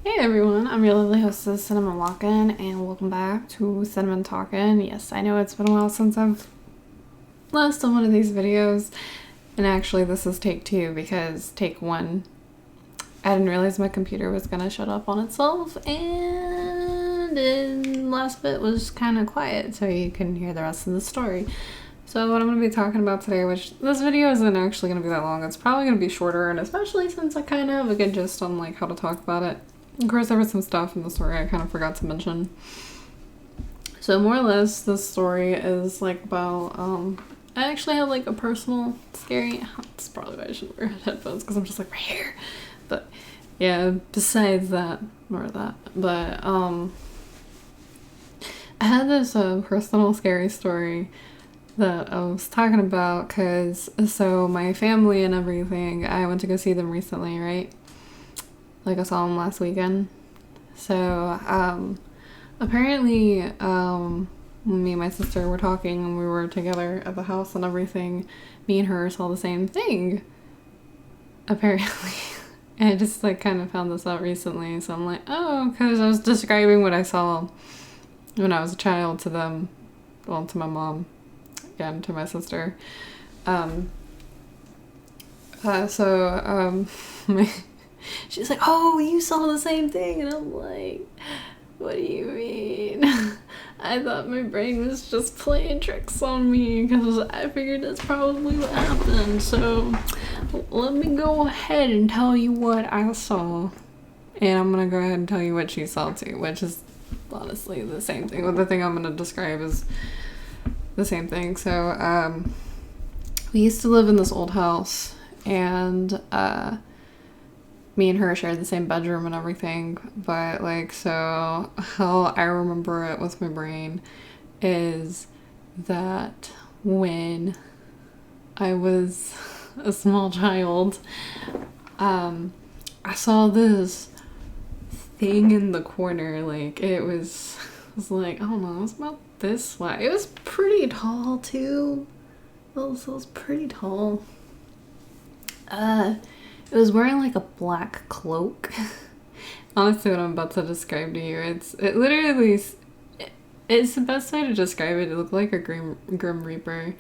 Hey everyone, I'm your lovely hostess Cinnamon Walkin, and welcome back to Cinnamon Talkin. Yes, I know it's been a while since I've last done one of these videos, and actually this is take 2 because take 1 I didn't realize my computer was gonna shut up on itself, and the last bit was kind of quiet, so you couldn't hear the rest of the story. So what I'm going to be talking about today, which this video isn't actually going to be that long, it's probably going to be shorter, and especially since I kind of have a good gist on like how to talk about it. Of course, there was some stuff in the story I kind of forgot to mention. So more or less, this story is like about, I actually have like a personal scary, that's probably why I should wear headphones, because I'm just like right here. But yeah, besides that, more of that. But I had this personal scary story that I was talking about, because so my family and everything, I went to go see them recently, right? Like I saw them last weekend. So apparently me and my sister were talking and we were together at the house and everything. Me and her saw the same thing, apparently. And I just like kind of found this out recently, so I'm like, oh, because I was describing what I saw when I was a child to them, well, to my mom, again, to my sister. She's like, oh, you saw the same thing, and I'm like, what do you mean? I thought my brain was just playing tricks on me because I figured that's probably what happened. So let me go ahead and tell you what I saw, and I'm gonna go ahead and tell you what she saw too, which is honestly the same thing. Well, the thing I'm gonna describe is the same thing. So we used to live in this old house, and me and her shared the same bedroom and everything, but like, so how I remember it with my brain is that when I was a small child, I saw this thing in the corner. Like it was like, I don't know, it was about this way. It was pretty tall too. It was pretty tall. It was wearing like a black cloak. Honestly, what I'm about to describe to you, it's the best way to describe it. It looked like a grim reaper,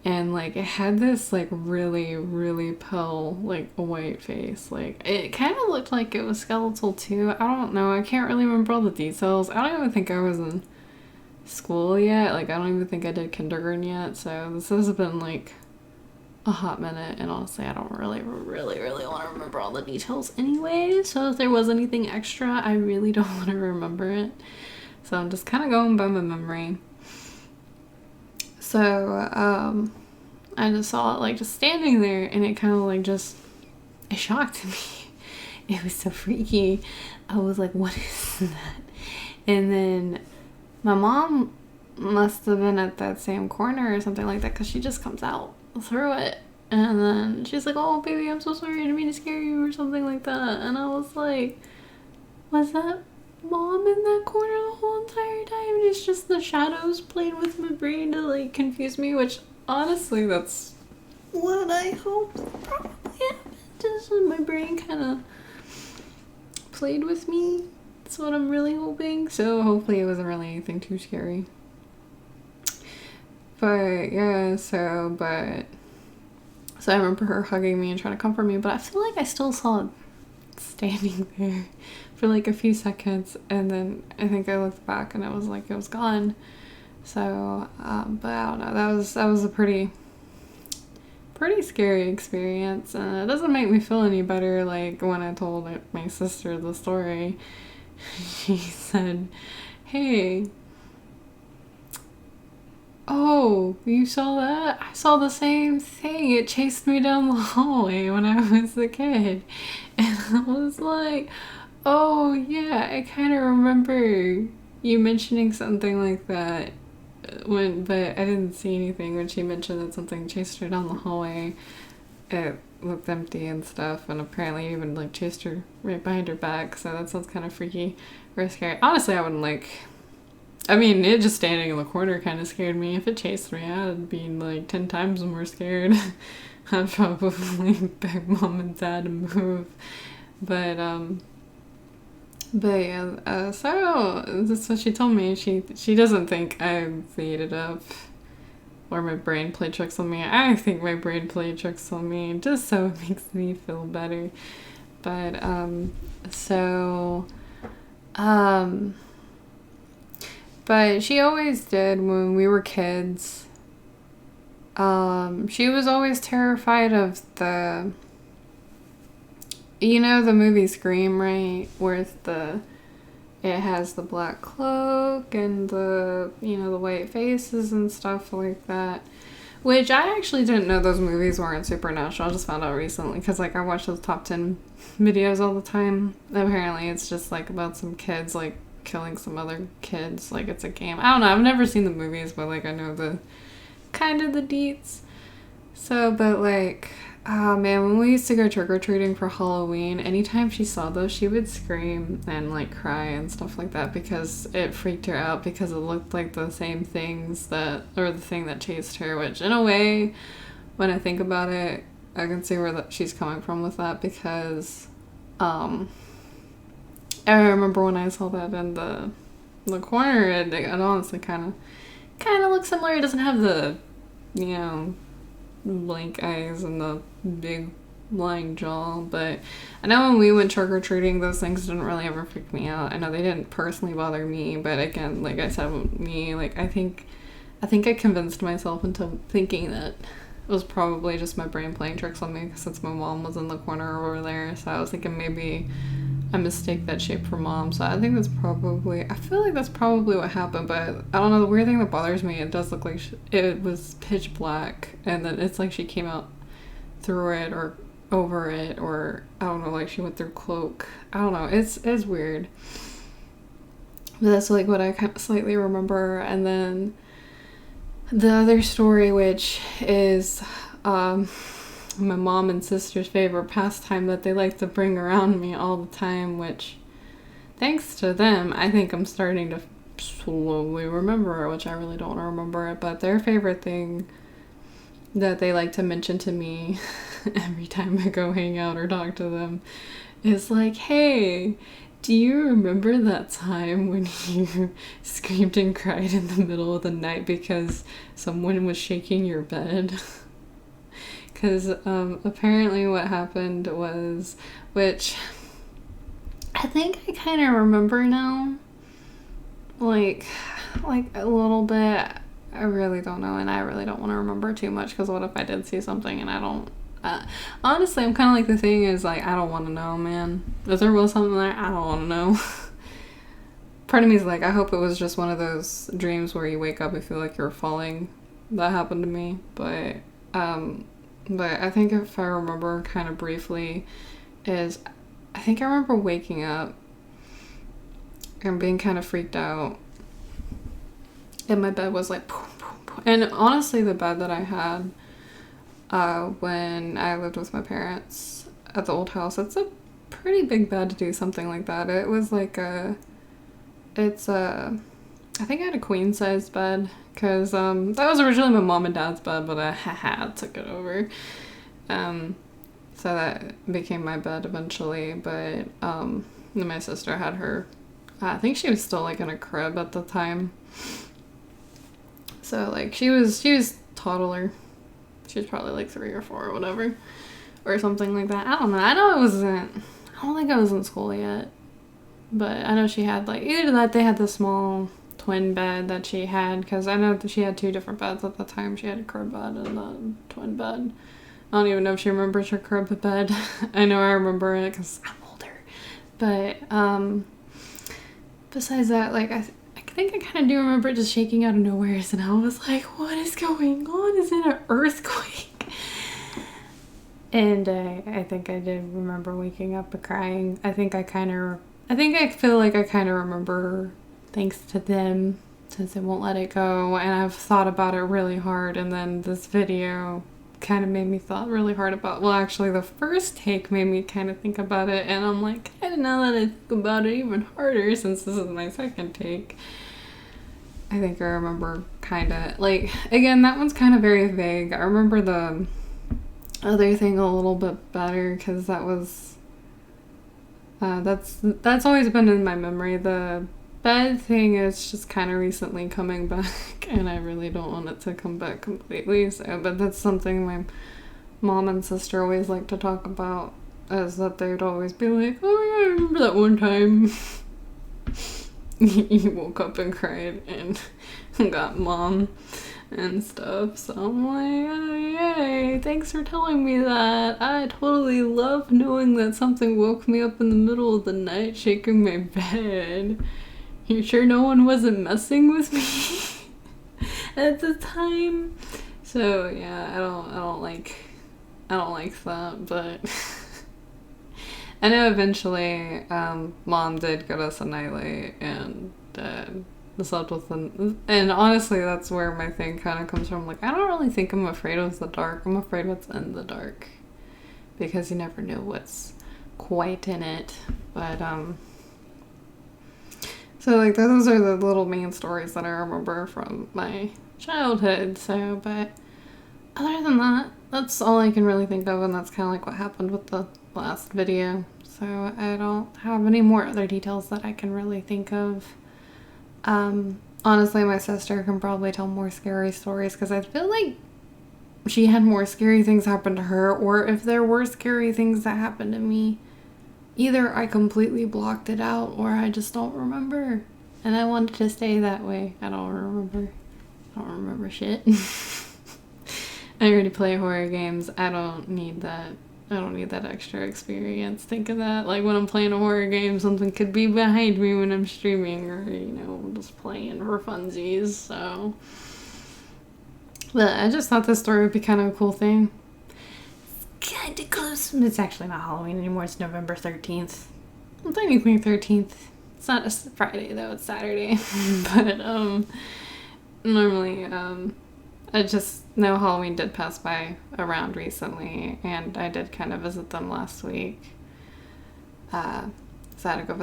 and like it had this like really really pale like white face. Like it kind of looked like it was skeletal too. I don't know. I can't really remember all the details. I don't even think I was in school yet. Like I don't even think I did kindergarten yet. So this has been like a hot minute, and honestly I don't really want to remember all the details anyway, so if there was anything extra I really don't want to remember it, so I'm just kind of going by my memory. So I just saw it like just standing there, and it kind of like just, it shocked me. It was so freaky. I was like, what is that? And then my mom must have been at that same corner or something like that, because she just comes out through it, and then she's like, oh baby, I'm so sorry, I didn't mean to scare you, or something like that. And I was like, was that mom in that corner the whole entire time? And it's just the shadows played with my brain to like confuse me, which honestly that's what I hope probably happened. Just my brain kind of played with me. That's what I'm really hoping. So hopefully it wasn't really anything too scary. But yeah, so I remember her hugging me and trying to comfort me, but I feel like I still saw it standing there for like a few seconds, and then I think I looked back and it was like it was gone. So but I don't know, that was a pretty scary experience, and it doesn't make me feel any better. Like when I told my sister the story, she said, hey, oh, you saw that? I saw the same thing. It chased me down the hallway when I was a kid. And I was like, oh yeah, I kind of remember you mentioning something like that, but I didn't see anything when she mentioned that something chased her down the hallway. It looked empty and stuff, and apparently even like chased her right behind her back, so that sounds kind of freaky or scary. Honestly, I wouldn't like, I mean, it just standing in the corner kind of scared me. If it chased me, I'd be like 10 times more scared. I'd probably beg mom and dad to move. But But yeah, so that's what she told me. She doesn't think I made it up or my brain played tricks on me. I think my brain played tricks on me just so it makes me feel better. But so but she always did when we were kids. She was always terrified of the, you know, the movie Scream, right? Where it has the black cloak and the, you know, the white faces and stuff like that. Which I actually didn't know those movies weren't supernatural. I just found out recently because, like, I watch those top 10 videos all the time. Apparently it's just, like, about some kids, like, killing some other kids. Like, it's a game. I don't know. I've never seen the movies, but, like, I know the kind of the deets. So, but, like, oh man, when we used to go trick-or-treating for Halloween, anytime she saw those, she would scream and, like, cry and stuff like that because it freaked her out because it looked like the same things or the thing that chased her, which in a way, when I think about it, I can see where she's coming from with that because I remember when I saw that in the corner, it honestly kind of looks similar. It doesn't have the, you know, blank eyes and the big lying jaw, but I know when we went trick-or-treating, those things didn't really ever freak me out. I know they didn't personally bother me, but again, like I said, with me, like I think I convinced myself into thinking that it was probably just my brain playing tricks on me since my mom was in the corner over there, so I was thinking maybe I mistake that shape for mom. So I think I feel like that's probably what happened, but I don't know, the weird thing that bothers me, it does look like it was pitch black and then it's like she came out through it or over it, or I don't know, like she went through cloak. I don't know, it's weird. But that's like what I kind of slightly remember. And then the other story, which is my mom and sister's favorite pastime that they like to bring around me all the time, which thanks to them, I think I'm starting to slowly remember it, which I really don't want to remember it, but their favorite thing that they like to mention to me every time I go hang out or talk to them is like, hey, do you remember that time when you screamed and cried in the middle of the night because someone was shaking your bed? Because apparently what happened was, which I think I kind of remember now, like a little bit. I really don't know, and I really don't want to remember too much because what if I did see something and I don't, honestly, I'm kind of like the thing is like, I don't want to know, man. If there was something there, I don't want to know. Part of me is like, I hope it was just one of those dreams where you wake up and feel like you're falling. That happened to me, but I think if I remember kind of briefly is, I think I remember waking up and being kind of freaked out. And my bed was like, boom, boom, boom. And honestly, the bed that I had when I lived with my parents at the old house, it's a pretty big bed to do something like that. It was like I think I had a queen size bed because that was originally my mom and dad's bed, but I took it over. So that became my bed eventually, but then my sister had her, I think she was still like in a crib at the time. So like she was toddler. She was probably like 3 or 4 or whatever, or something like that. I don't know. I don't think I was in school yet, but I know she had like either that they had the small twin bed that she had, because I know that she had 2 different beds at the time. She had a crib bed and a twin bed. I don't even know if she remembers her crib bed. I know I remember it because I'm older. But besides that, like I think I kind of do remember it just shaking out of nowhere, and I was like, what is going on? Is it an earthquake? And I think I did remember waking up and crying. I feel like I kind of remember, thanks to them, since they won't let it go, and I've thought about it really hard, and then this video kind of made me thought really hard about, well, actually the first take made me kind of think about it, and I'm like, I didn't know that I think about it even harder since this is my second take. I think I remember kind of, like, again, that one's kind of very vague. I remember the other thing a little bit better because that was That's always been in my memory. The bed thing is just kind of recently coming back, and I really don't want it to come back completely. So, but that's something my mom and sister always like to talk about, is that they'd always be like, "Oh yeah, I remember that one time you woke up and cried and got mom and stuff." So I'm like, "Oh yay, thanks for telling me that. I totally love knowing that something woke me up in the middle of the night shaking my bed. You sure no one wasn't messing with me at the time?" So yeah, I don't like that, but I know eventually mom did get us a nightlight, and slept with them. And honestly, that's where my thing kind of comes from. Like, I don't really think I'm afraid of the dark. I'm afraid what's in the dark, because you never know what's quite in it. But so like those are the little main stories that I remember from my childhood. So, but other than that, that's all I can really think of, and that's kind of like what happened with the last video. So I don't have any more other details that I can really think of. Honestly, my sister can probably tell more scary stories, because I feel like she had more scary things happen to her, or if there were scary things that happened to me, either I completely blocked it out or I just don't remember. And I wanted to stay that way. I don't remember shit. I already play horror games. I don't need that extra experience. Think of that, like when I'm playing a horror game, something could be behind me when I'm streaming, or, just playing for funsies, so. But I just thought this story would be kind of a cool thing. It's kind of close. It's actually not Halloween anymore. It's November 13th. Well, technically 13th. It's not a Friday, though. It's Saturday. But, normally, I just know Halloween did pass by around recently, and I did kind of visit them last week. So I had to go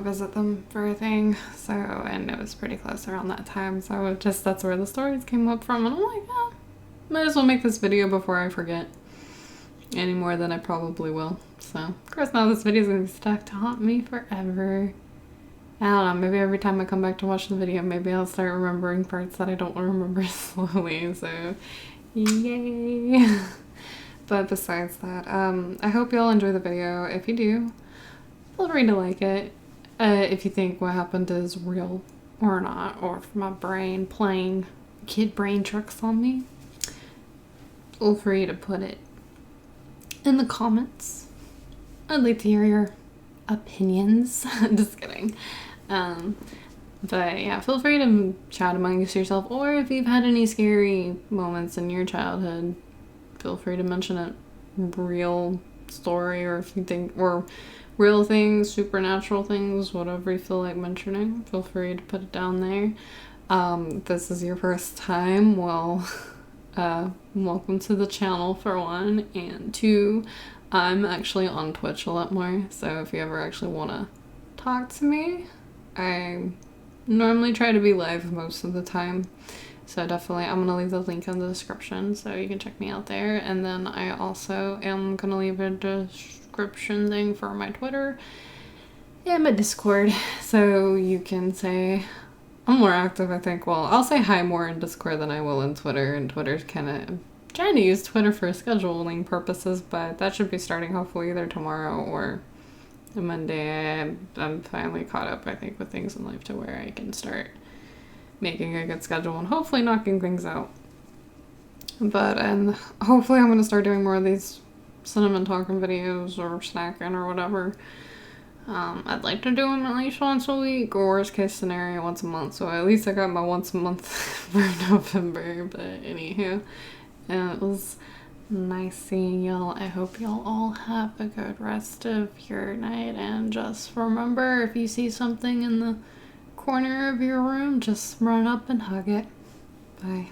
visit them for a thing. So, and it was pretty close around that time. So that's where the stories came up from. And I'm like, oh, might as well make this video before I forget any more than I probably will. So, of course, now this video is going to be stuck to haunt me forever. I don't know, maybe every time I come back to watch the video, maybe I'll start remembering parts that I don't remember slowly, so yay! But besides that, I hope y'all enjoy the video. If you do, feel free to like it. If you think what happened is real or not, or if my brain playing kid brain tricks on me, feel free to put it in the comments. I'd like to hear your opinions. Just kidding. But yeah, feel free to chat amongst yourself, or if you've had any scary moments in your childhood, feel free to mention it. Real story, or if you think, or real things, supernatural things, whatever you feel like mentioning, feel free to put it down there. If this is your first time, well, welcome to the channel for one, and two, I'm actually on Twitch a lot more, so if you ever actually want to talk to me, I normally try to be live most of the time, so definitely I'm gonna leave the link in the description so you can check me out there. And then I also am gonna leave a description thing for my Twitter and my Discord, so you can say, I'm more active, I think. Well, I'll say hi more in Discord than I will in Twitter, and Twitter's kind of trying to use Twitter for scheduling purposes, but that should be starting hopefully either tomorrow or Monday. I'm finally caught up, I think, with things in life to where I can start making a good schedule and hopefully knocking things out. And hopefully I'm going to start doing more of these cinnamon talking videos or snacking or whatever. I'd like to do them at least once a week, or worst case scenario once a month, so at least I got my once a month for November. But anywho, it was nice seeing y'all. I hope y'all all have a good rest of your night, and just remember, if you see something in the corner of your room, just run up and hug it. Bye.